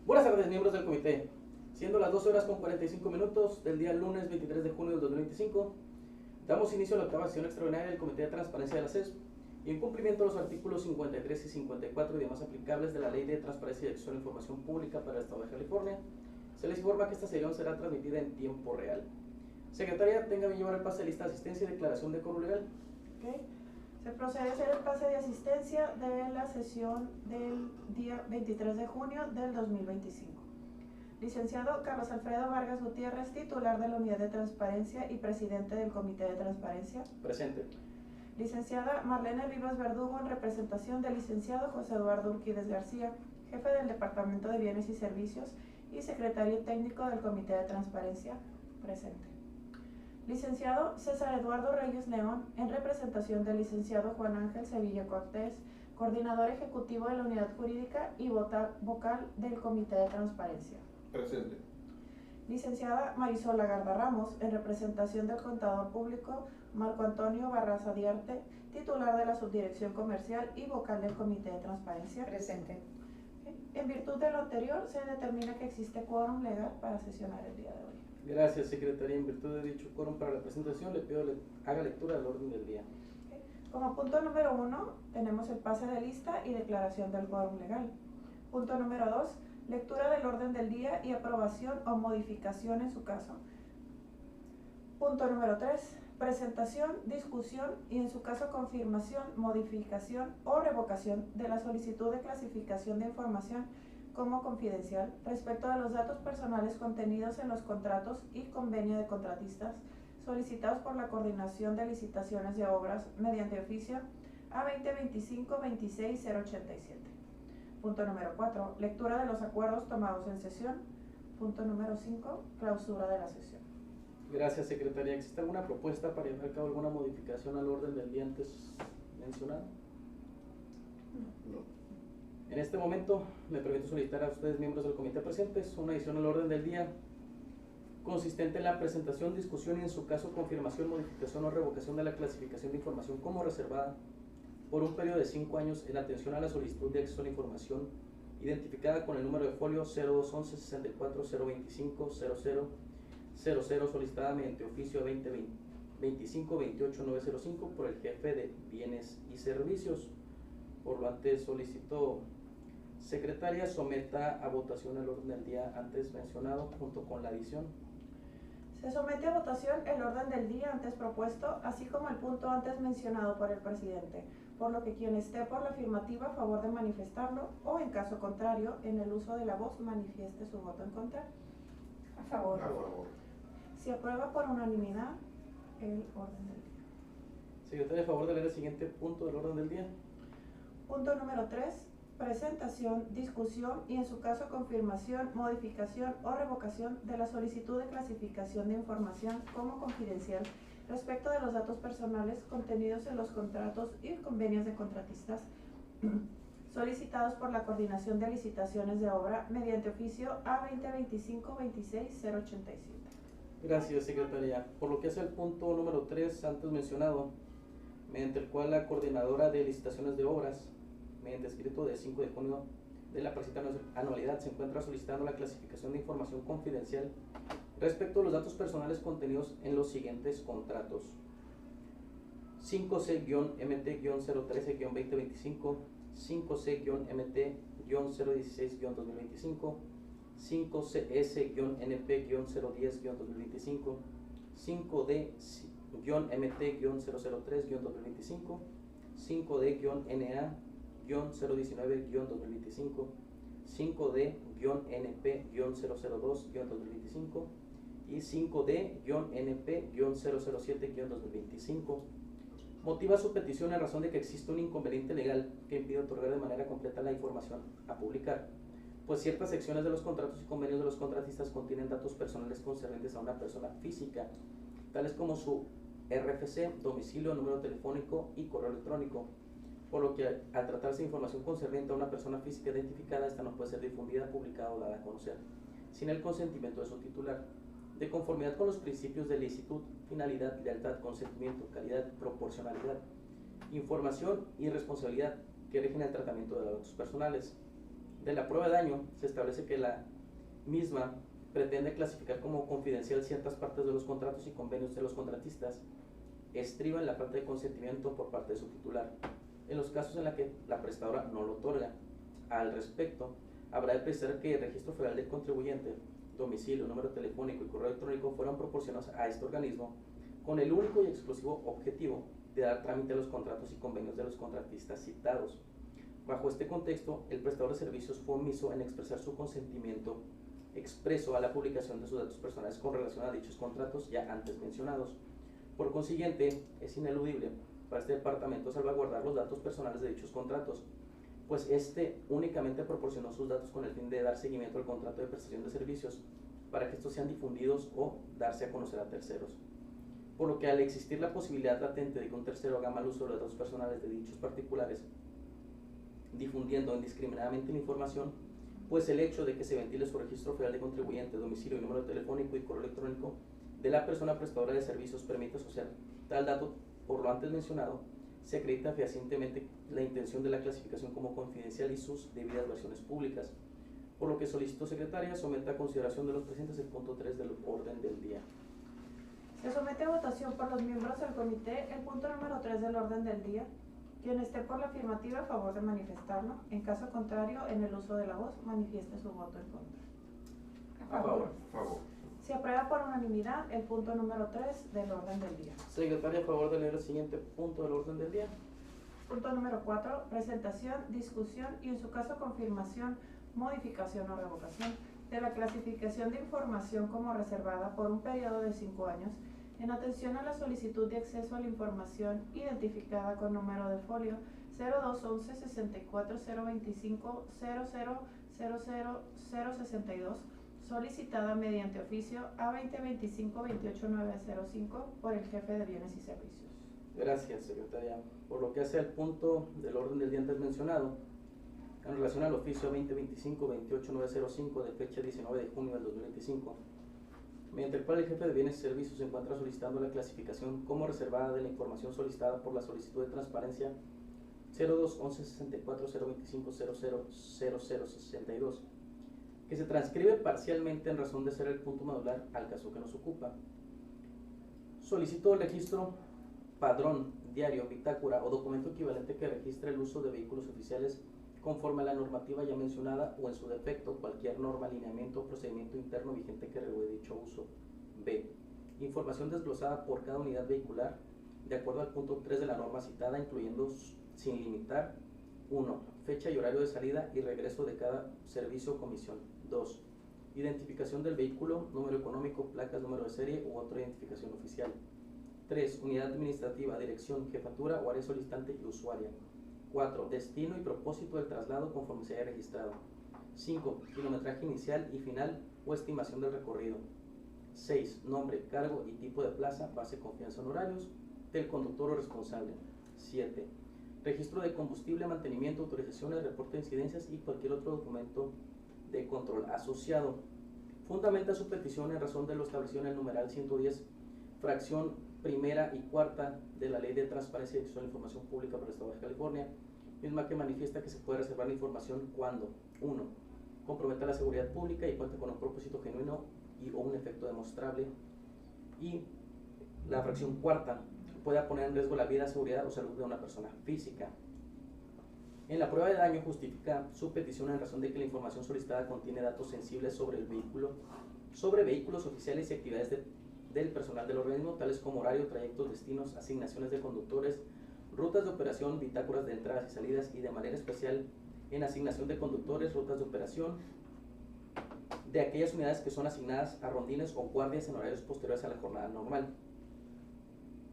Buenas tardes, miembros del comité. Siendo las 12 horas con 45 minutos del día lunes 23 de junio del 2025, damos inicio a la octava sesión extraordinaria del Comité de Transparencia de la CES y en cumplimiento de los artículos 53 y 54 y demás aplicables de la Ley de Transparencia y Acceso a la Información Pública para el Estado de California, se les informa que esta sesión será transmitida en tiempo real. Secretaria, tenga bien llevar el pase de lista de asistencia y declaración de quórum legal. Okay. Se procede a hacer el pase de asistencia de la sesión del día 23 de junio del 2025. Licenciado Carlos Alfredo Vargas Gutiérrez, titular de la Unidad de Transparencia y presidente del Comité de Transparencia. Presente. Licenciada Marlene Rivas Verdugo, en representación del licenciado José Eduardo Urquídez García, jefe del Departamento de Bienes y Servicios y secretario técnico del Comité de Transparencia. Presente. Licenciado César Eduardo Reyes León, en representación del licenciado Juan Ángel Sevilla Cortés, coordinador ejecutivo de la Unidad Jurídica y vocal del Comité de Transparencia. Presente. Licenciada Marisol Lagarda Ramos, en representación del contador público Marco Antonio Barraza Diarte, titular de la Subdirección Comercial y vocal del Comité de Transparencia. Presente. En virtud de lo anterior, se determina que existe quórum legal para sesionar el día de hoy. Gracias, secretaria. En virtud de dicho quórum para la presentación, le pido haga lectura del orden del día. Como punto número 1, tenemos el pase de lista y declaración del quórum legal. Punto número 2, lectura del orden del día y aprobación o modificación en su caso. Punto número 3, presentación, discusión y en su caso confirmación, modificación o revocación de la solicitud de clasificación de información como confidencial respecto de los datos personales contenidos en los contratos y convenio de contratistas solicitados por la Coordinación de Licitaciones de Obras mediante oficio A2025-26087. Punto número 4, lectura de los acuerdos tomados en sesión. Punto número 5, clausura de la sesión. Gracias, secretaria. ¿Existe alguna propuesta para llevar a cabo alguna modificación al orden del día antes mencionado? No. En este momento me permito solicitar a ustedes, miembros del comité presentes, una adición al orden del día consistente en la presentación, discusión y en su caso confirmación, modificación o revocación de la clasificación de información como reservada por un periodo de 5 años en atención a la solicitud de acceso a la información identificada con el número de folio 0211 64 025 00 solicitada mediante oficio 2025 28 905 por el jefe de Bienes y Servicios. Por lo antes solicito, secretaria, someta a votación el orden del día antes mencionado junto con la adición. Se somete a votación el orden del día antes propuesto, así como el punto antes mencionado por el presidente, por lo que quien esté por la afirmativa a favor de manifestarlo o en caso contrario, en el uso de la voz manifieste su voto en contra. A favor. A favor. Se aprueba por unanimidad el orden del día. Secretaria, a favor de leer el siguiente punto del orden del día. Punto número 3, presentación, discusión y en su caso confirmación, modificación o revocación de la solicitud de clasificación de información como confidencial respecto de los datos personales contenidos en los contratos y convenios de contratistas solicitados por la Coordinación de Licitaciones de Obra mediante oficio A2025-26087. Gracias, secretaria. Por lo que hace el punto número 3 antes mencionado, mediante el cual la coordinadora de licitaciones de obras, mediante escrito de 5 de junio de la presente anualidad, se encuentra solicitando la clasificación de información confidencial respecto a los datos personales contenidos en los siguientes contratos: 5C-MT-013-2025, 5C-MT-016-2025, 5CS-NP-010-2025, 5D-MT-003-2025, 5D-NA-019-2025, 5D-NP-002-2025 y 5D-NP-007-2025. Motiva su petición en razón de que existe un inconveniente legal que impide otorgar de manera completa la información a publicar, pues ciertas secciones de los contratos y convenios de los contratistas contienen datos personales concernientes a una persona física, tales como su RFC, domicilio, número telefónico y correo electrónico, por lo que al tratarse de información concerniente a una persona física identificada, esta no puede ser difundida, publicada o dada a conocer sin el consentimiento de su titular, de conformidad con los principios de licitud, finalidad, lealtad, consentimiento, calidad, proporcionalidad, información y responsabilidad que rigen el tratamiento de datos personales. De la prueba de daño se establece que la misma pretende clasificar como confidencial ciertas partes de los contratos y convenios de los contratistas, estriba en la falta de consentimiento por parte de su titular. En los casos en los que la prestadora no lo otorga, al respecto, habrá de precisar que el registro federal del contribuyente, domicilio, número telefónico y correo electrónico fueron proporcionados a este organismo con el único y exclusivo objetivo de dar trámite a los contratos y convenios de los contratistas citados. Bajo este contexto, el prestador de servicios fue omiso en expresar su consentimiento expreso a la publicación de sus datos personales con relación a dichos contratos ya antes mencionados. Por consiguiente, es ineludible para este departamento salvaguardar los datos personales de dichos contratos, pues este únicamente proporcionó sus datos con el fin de dar seguimiento al contrato de prestación de servicios para que estos sean difundidos o darse a conocer a terceros. Por lo que al existir la posibilidad latente de que un tercero haga mal uso de los datos personales de dichos particulares, difundiendo indiscriminadamente la información, pues el hecho de que se ventile su registro federal de contribuyente, domicilio y número telefónico y correo electrónico de la persona prestadora de servicios permite asociar tal dato por lo antes mencionado, se acredita fehacientemente la intención de la clasificación como confidencial y sus debidas versiones públicas, por lo que solicito, secretaria, someta a consideración de los presentes el punto 3 del orden del día. Se somete a votación por los miembros del comité el punto número 3 del orden del día. Quien esté por la afirmativa, a favor de manifestarlo. En caso contrario, en el uso de la voz, manifieste su voto en contra. A favor. Se aprueba por unanimidad el punto número 3 del orden del día. Secretaria, a favor de leer el siguiente punto del orden del día. Punto número 4, presentación, discusión y en su caso confirmación, modificación o revocación de la clasificación de información como reservada por un periodo de 5 años en atención a la solicitud de acceso a la información identificada con número de folio 0211 64 025 0000062 solicitada mediante oficio A2025-28905 por el jefe de bienes y servicios. Gracias, secretaria. Por lo que hace al punto del orden del día antes mencionado, en relación al oficio 2025-28905 de fecha 19 de junio del 2025, mediante el cual el jefe de bienes y servicios se encuentra solicitando la clasificación como reservada de la información solicitada por la solicitud de transparencia 0211 64 025 0000062, que se transcribe parcialmente en razón de ser el punto medular al caso que nos ocupa. Solicito el registro, padrón, diario, bitácora o documento equivalente que registre el uso de vehículos oficiales conforme a la normativa ya mencionada o en su defecto cualquier norma, lineamiento o procedimiento interno vigente que regule dicho uso. B. Información desglosada por cada unidad vehicular de acuerdo al punto 3 de la norma citada, incluyendo sin limitar 1. Fecha y horario de salida y regreso de cada servicio o comisión. 2. Identificación del vehículo, número económico, placas, número de serie u otra identificación oficial. 3. Unidad administrativa, dirección, jefatura o área solicitante y usuaria. 4. Destino y propósito del traslado conforme se haya registrado. 5. Kilometraje inicial y final o estimación del recorrido. 6. Nombre, cargo y tipo de plaza, base, confianza, honorarios del conductor o responsable. 7. Registro de combustible, mantenimiento, autorizaciones, reporte de incidencias y cualquier otro documento de control asociado. Fundamenta su petición en razón de lo establecido en el numeral 110, fracción primera y cuarta de la Ley de Transparencia y Acceso a la Información Pública para el Estado de California, misma que manifiesta que se puede reservar la información cuando 1. Comprometa la seguridad pública y cuenta con un propósito genuino y o un efecto demostrable, y la fracción cuarta pueda poner en riesgo la vida, seguridad o salud de una persona física. En la prueba de daño justifica su petición en razón de que la información solicitada contiene datos sensibles sobre el vehículo, sobre vehículos oficiales y actividades del personal del organismo, tales como horario, trayectos, destinos, asignaciones de conductores, rutas de operación, bitácoras de entradas y salidas, y de manera especial en asignación de conductores, rutas de operación de aquellas unidades que son asignadas a rondines o guardias en horarios posteriores a la jornada normal,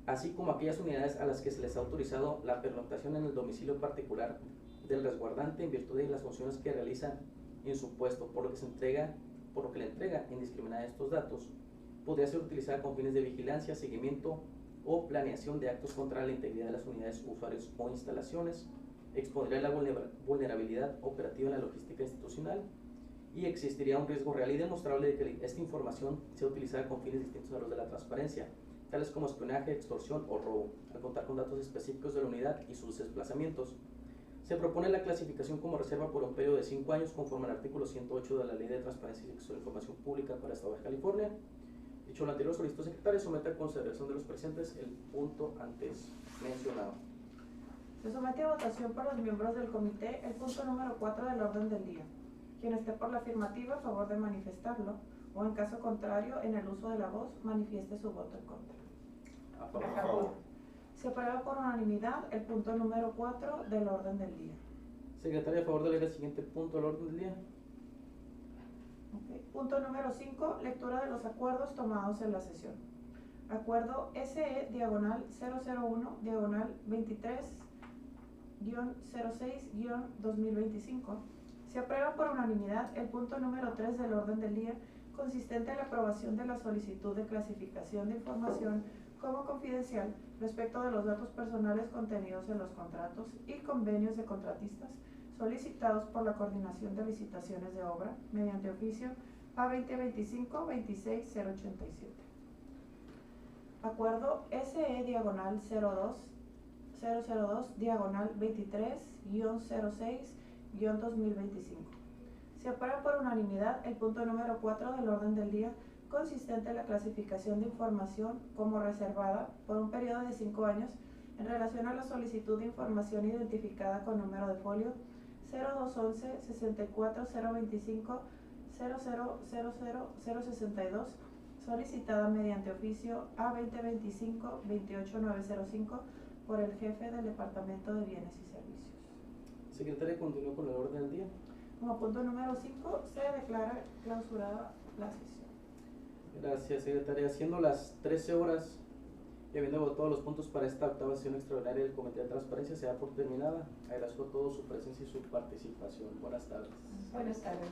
así como aquellas unidades a las que se les ha autorizado la pernoctación en el domicilio particular del resguardante en virtud de las funciones que realizan en su puesto, por lo que le entrega indiscriminada estos datos podría ser utilizada con fines de vigilancia, seguimiento o planeación de actos contra la integridad de las unidades, usuarios o instalaciones, expondría la vulnerabilidad operativa en la logística institucional y existiría un riesgo real y demostrable de que esta información sea utilizada con fines distintos a los de la transparencia, tales como espionaje, extorsión o robo, al contar con datos específicos de la unidad y sus desplazamientos. Se propone la clasificación como reserva por un periodo de 5 años conforme al artículo 108 de la Ley de Transparencia y Acceso a la Información Pública para el Estado de California. Dicho lo anterior, solicito secretario somete a consideración de los presentes el punto antes mencionado. Se somete a votación por los miembros del comité el punto número 4 del orden del día. Quien esté por la afirmativa, a favor de manifestarlo, o en caso contrario, en el uso de la voz, manifieste su voto en contra. A favor. A favor. Se aprueba por unanimidad el punto número 4 del orden del día. Secretaria, a favor de leer el siguiente punto del orden del día. Okay. Punto número 5, lectura de los acuerdos tomados en la sesión. Acuerdo SE diagonal 001 diagonal 23-06-2025. Se aprueba por unanimidad el punto número 3 del orden del día, consistente en la aprobación de la solicitud de clasificación de información como confidencial respecto de los datos personales contenidos en los contratos y convenios de contratistas solicitados por la Coordinación de Licitaciones de Obra mediante oficio A2025-26087. Acuerdo SE diagonal 002 diagonal 23-06-2025. Se aprueba por unanimidad el punto número 4 del orden del día, consistente en la clasificación de información como reservada por un periodo de 5 años en relación a la solicitud de información identificada con número de folio 0211 64025 0000062, solicitada mediante oficio A2025-28905 por el jefe del Departamento de Bienes y Servicios. Secretaria, continúo con el orden del día. Como punto número 5, se declara clausurada la sesión. Gracias, secretaria. Siendo las 13 horas y habiendo votado los puntos para esta octava sesión extraordinaria del Comité de Transparencia, se da por terminada. Agradezco a todos su presencia y su participación. Buenas tardes. Buenas tardes.